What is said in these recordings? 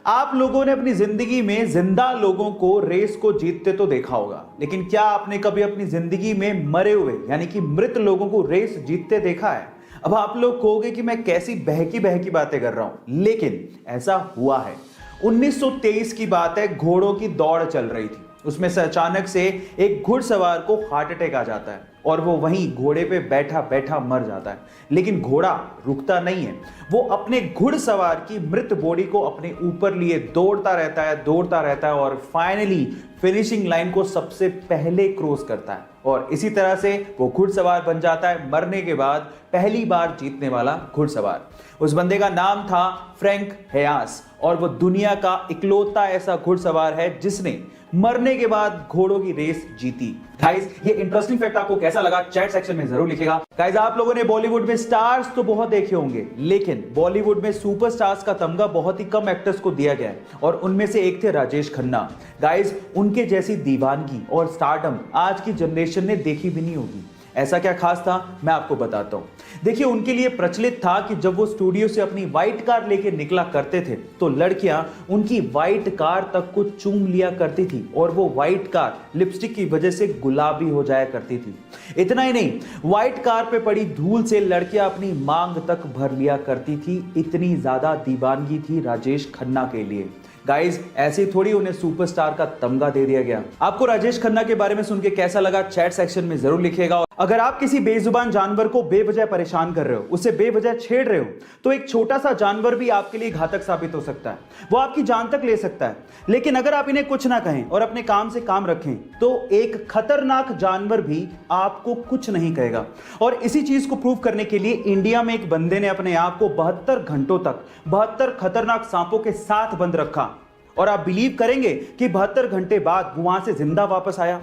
आप लोगों ने अपनी जिंदगी में जिंदा लोगों को रेस को जीतते तो देखा होगा, लेकिन क्या आपने कभी अपनी जिंदगी में मरे हुए यानी कि मृत लोगों को रेस जीतते देखा है? अब आप लोग कहोगे कि मैं कैसी बहकी बहकी बातें कर रहा हूं, लेकिन ऐसा हुआ है। 1923 की बात है, घोड़ों की दौड़ चल रही थी। उसमें से अचानक से एक घुड़सवार को हार्ट अटैक आ जाता है और वो वहीं घोड़े पे बैठा बैठा मर जाता है। लेकिन घोड़ा रुकता नहीं है, वो अपने घुड़सवार की मृत बॉडी को अपने ऊपर लिए दौड़ता रहता है और फाइनली फिनिशिंग लाइन को सबसे पहले क्रॉस करता है और इसी तरह से वो घुड़सवार बन जाता है मरने के बाद पहली बार जीतने वाला घुड़सवार। उस बंदे का नाम था फ्रैंक हेयास और वो दुनिया का इकलौता ऐसा घुड़सवार है जिसने मरने के बाद घोड़ों की रेस जीती। गाइस, ये इंटरेस्टिंग फैक्ट आपको कैसा लगा चैट सेक्शन में जरूर लिखिएगा। गाइस, आप लोगों ने बॉलीवुड में स्टार्स तो बहुत देखे होंगे, लेकिन बॉलीवुड में सुपरस्टार्स का तमगा बहुत ही कम एक्टर्स को दिया गया है और उनमें से एक थे राजेश खन्ना। गाइस, उनके जैसी दीवानगी और स्टारडम आज की जनरेशन ने देखी भी नहीं होगी। ऐसा क्या खास था, मैं आपको बताता हूं। देखिए, उनके लिए प्रचलित था कि जब वो स्टूडियो से अपनी व्हाइट कार लेके निकला करते थे तो लड़कियां उनकी व्हाइट कार तक को चूम लिया करती थी और वो व्हाइट कार लिपस्टिक की वजह से गुलाबी हो जाया करती थी। इतना ही नहीं, व्हाइट कार पे पड़ी धूल से लड़कियां अपनी मांग तक भर लिया करती थी। इतनी ज्यादा दीवानगी थी राजेश खन्ना के लिए। गाइस, ऐसे थोड़ी उन्हें सुपरस्टार का तमगा दे दिया गया। आपको राजेश खन्ना के बारे में सुन के कैसा लगा चैट सेक्शन में जरूर लिखिएगा। अगर आप किसी बेजुबान जानवर को बेवजह परेशान कर रहे हो, उसे बेवजह छेड़ रहे हो, तो एक छोटा सा जानवर भी आपके लिए घातक साबित हो सकता है। वो आपकी जान तक ले सकता है। लेकिन अगर आप इन्हें कुछ ना कहें और अपने काम से काम रखें तो एक खतरनाक जानवर भी आपको कुछ नहीं कहेगा। और इसी चीज को प्रूव करने के लिए इंडिया में एक बंदे ने अपने आप को 72 घंटों तक 72 खतरनाक सांपों के साथ बंद रखा और आप बिलीव करेंगे कि 72 घंटे बाद वो वहां से जिंदा वापस आया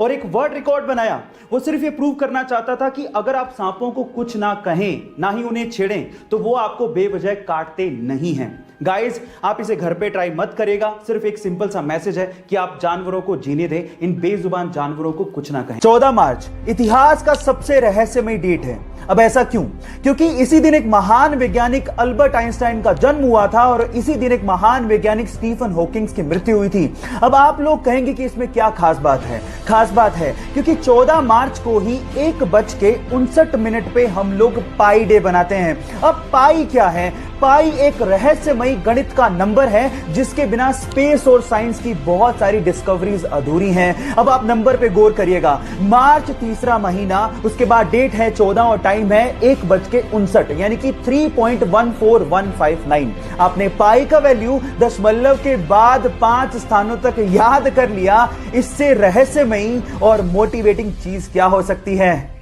और एक वर्ल्ड रिकॉर्ड बनाया। वो सिर्फ ये प्रूव करना चाहता था कि अगर आप सांपों को कुछ ना कहें, ना ही उन्हें छेड़ें, तो वो आपको बेवजह काटते नहीं हैं। गाइस, आप इसे घर पे ट्राई मत करेगा। सिर्फ एक सिंपल सा मैसेज है कि आप जानवरों को जीने दें, इन बेजुबान जानवरों को कुछ ना कहें। 14 मार्च इतिहास का सबसे रहस्यमय डेट है। अब ऐसा क्यों? क्योंकि इसी दिन एक महान वैज्ञानिक अल्बर्ट आइंस्टाइन का जन्म हुआ था और इसी दिन एक महान वैज्ञानिक स्टीफन हॉकिंग की मृत्यु हुई थी। अब आप लोग कहेंगे कि इसमें क्या खास बात है? खास बात है क्योंकि 14 मार्च को ही 1:59 पे हम लोग पाई डे बनाते हैं। अब पाई क्या है? पाई एक रहस्यमयी गणित का नंबर है जिसके बिना स्पेस और साइंस की बहुत सारी डिस्कवरीज अधूरी हैं। अब आप नंबर पे गौर करिएगा। मार्च तीसरा महीना, उसके बाद डेट है 14 और टाइम है 1:59 यानी कि 3.14159। आपने पाई का वैल्यू दशमलव के बाद 5 स्थानों तक याद कर लिया। इससे रहस्यमयी और मोटिवेटिंग चीज क्या हो सकती है?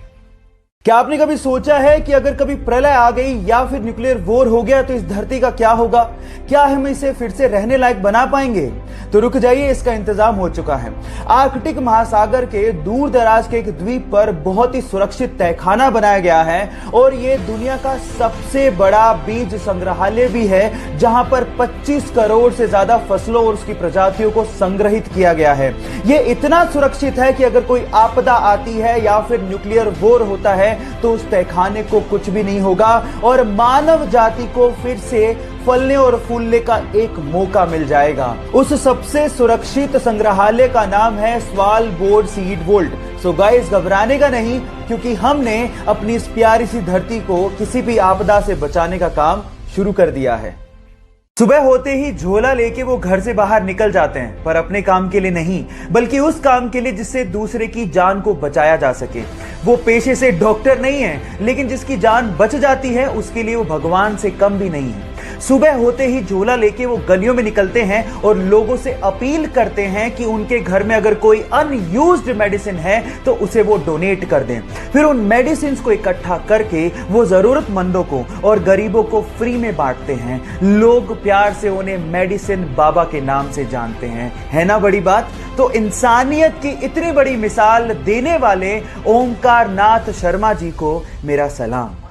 क्या आपने कभी सोचा है कि अगर कभी प्रलय आ गई या फिर न्यूक्लियर वॉर हो गया तो इस धरती का क्या होगा? क्या हम इसे फिर से रहने लायक बना पाएंगे? तो रुक जाइए, इसका इंतजाम हो चुका है। आर्कटिक महासागर के दूर दराज के एक द्वीप पर बहुत ही सुरक्षित तहखाना बनाया गया है और यह दुनिया का सबसे बड़ा बीज संग्रहालय भी है, जहां पर 25 करोड़ से ज्यादा फसलों और उसकी प्रजातियों को संग्रहित किया गया है। यह इतना सुरक्षित है कि अगर कोई आपदा आती है या फिर न्यूक्लियर वॉर होता है तो उस तहखाने को कुछ भी नहीं होगा और मानव जाति को फिर से फलने और फूलने का एक मौका मिल जाएगा। उस सबसे सुरक्षित संग्रहालय का नाम है स्वालबोर्ड सीड वोल्ट। सो गाइस, घबराने का नहीं, क्योंकि हमने अपनी इस प्यारी सी धरती को किसी भी आपदा से बचाने का काम शुरू कर दिया है। सुबह होते ही झोला लेके वो घर से बाहर निकल जाते हैं, पर अपने काम के लिए नहीं, बल्कि उस काम के लिए जिससे दूसरे की जान को बचाया जा सके। वो पेशे से डॉक्टर नहीं है, लेकिन जिसकी जान बच जाती है उसके लिए वो भगवान से कम भी नहीं है। सुबह होते ही झोला लेके वो गलियों में निकलते हैं और लोगों से अपील करते हैं कि उनके घर में अगर कोई अनयूज्ड मेडिसिन है तो उसे वो डोनेट कर दें। फिर उन मेडिसिन को इकट्ठा करके वो जरूरतमंदों को और गरीबों को फ्री में बांटते हैं। लोग प्यार से उन्हें मेडिसिन बाबा के नाम से जानते हैं। है ना बड़ी बात? तो इंसानियत की इतनी बड़ी मिसाल देने वाले ओमकार नाथ शर्मा जी को मेरा सलाम।